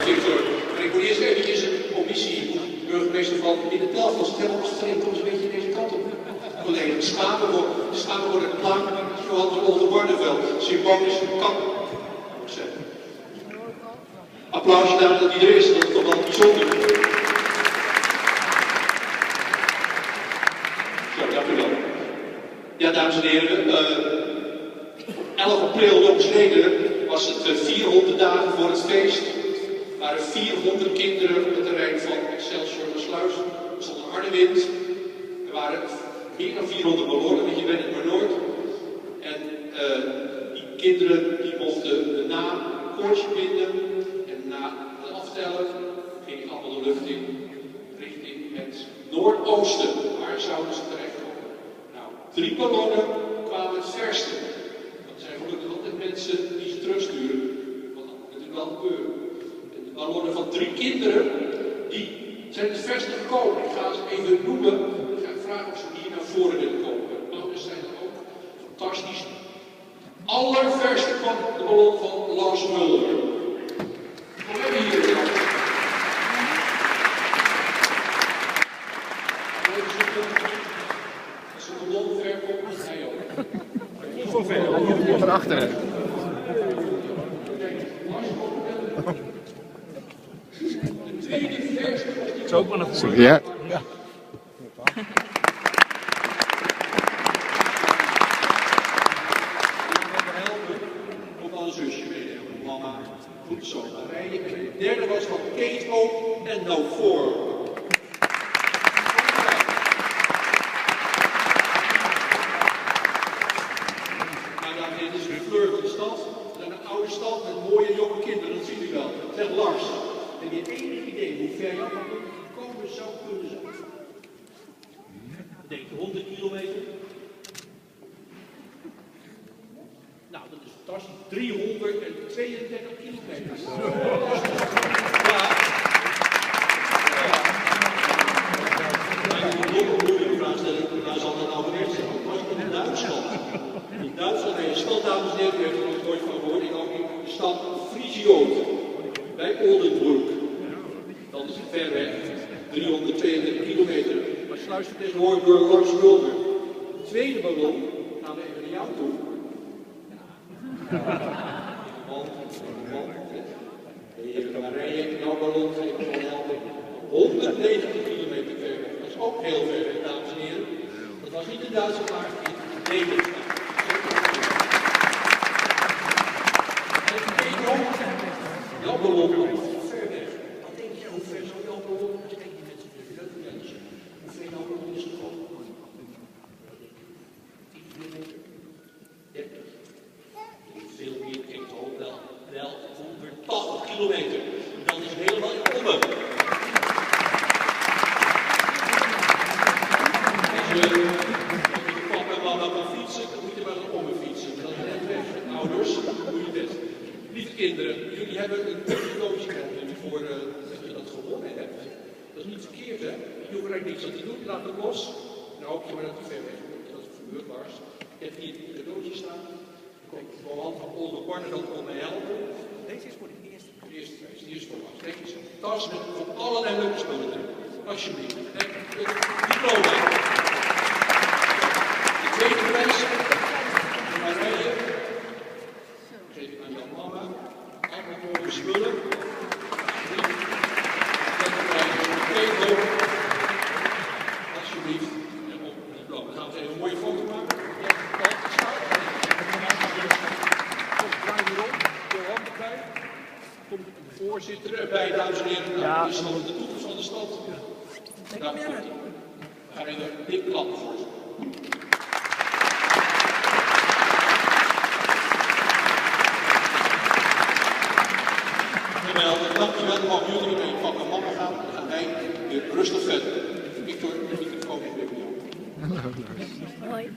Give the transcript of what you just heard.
Victor. Maar ik moet eerst eventjes een commissie, burgemeester van Midden-Delft, als het helemaal streng, kom eens een beetje deze kant op. Collega's, schamen worden een plank, zoals Oldenbarneveld, symbolisch kan. Applausje daar dat hij er is, dat is toch wel bijzonder. Zo, dank u wel. Ja, dames en heren, 11 april jongsleden was het 400 dagen voor het feest. Er waren 400 kinderen op het terrein van Excelsior-Sluis. Er stond een harde wind. Er waren meer dan 400 ballonnen, want je bent het maar nooit. En die kinderen die mochten daarna een koortje binden. En na het aftellen ging ik allemaal de lucht in richting het noordoosten. Waar zouden ze terechtkomen? Nou, 3 ballonnen kwamen het verste. Dat zijn gelukkig altijd mensen die ze terugsturen. Want dat moet natuurlijk wel gebeuren. En de ballonnen van 3 kinderen, die zijn het verste gekomen. Ik ga ze even noemen. Ik ga vragen of ze hier naar voren willen komen. De ouders zijn er ook fantastisch. Allerverste kwam de ballon van Lars Mulder. We hebben hier het land. Als de ballon ver komt, dan ga je ook. Niet zo ver. Van achteren. De tweede verste. Zo ook maar naar voren. Ja. Goed zo, dan rij je. En de derde was van Kate Hope en No 4. Nou, dames en heren, dit is de fleur van de stad. We zijn een oude stad met mooie jonge kinderen, dat ziet u wel. Zeg Lars, heb je enig idee hoe ver je komen zou kunnen zijn? Ik denk 100 kilometer. Nou, dat is fantastisch. 332 kilometer. Ja. Ik moet nog een moeilijke vraag stellen. Waar zal dat nou geweest zijn? Was het in Duitsland? In Duitsland, een stad, dames en heren, u heeft er nog nooit van gehoord. Ik ook in de stad Friesioot. Bij Oldenburg. Dat is ver weg. 332 kilometer. Maar sluisvertegenwoordigd door Lars Mulder. De tweede ballon gaan we even naar jou toe. Waar rij je jouw ballon geven van helpen? 190 kilometer ver weg. Dat is ook heel ver weg, dames en heren. Dat was niet in Duitsland, maar in Nederland. Jouw ballon is ver weg. Wat denk je, hoe ver zou jouw ballon? Kijk die mensen de mensen. Hoe ver jouw ballon is gekomen? 10 kilometer? 30? Veel meer, ik hoop wel 180 kilometer. Dan is het helemaal in Ommen. Als je papa en mama kan fietsen, dan moet je maar naar Ommen fietsen. Dan is het net weg. Ouders, doe je best. Lieve kinderen, jullie hebben een cadeautje gekregen voor dat je dat gewonnen hebt. Dat is niet verkeerd, hè? Je hoeft er eigenlijk niks aan te doen, laat het los. Nou hoop je maar dat het ver weg komt. Dat is gebeurd, Lars. Je hebt hier een cadeautje staan. Komt vooral van Oldenbarneveld om me helpen. Deze is voor de eerste prijs. Die is voor ons. Kijk eens, een tas met van allerlei leuke spullen erin. Alsjeblieft. Kijk, diploma. De tweede prijs. Marije. Geef ik aan jouw mama. Allemaal mooie spullen. Derde prijs. Peter. Alsjeblieft. En op het diploma. Dan gaan we even een mooie foto maken. Komt de voorzitter erbij, dames en heren. Ja. Dat is nog de toekomst van de stad. Nou, goed. We gaan even een dik klap voor ze. Geweldig, dankjewel. Dan mogen jullie mee papa en mama gaan. Dan gaan wij weer rustig verder. Victor, de microfoon is weer bij jou. Hoi.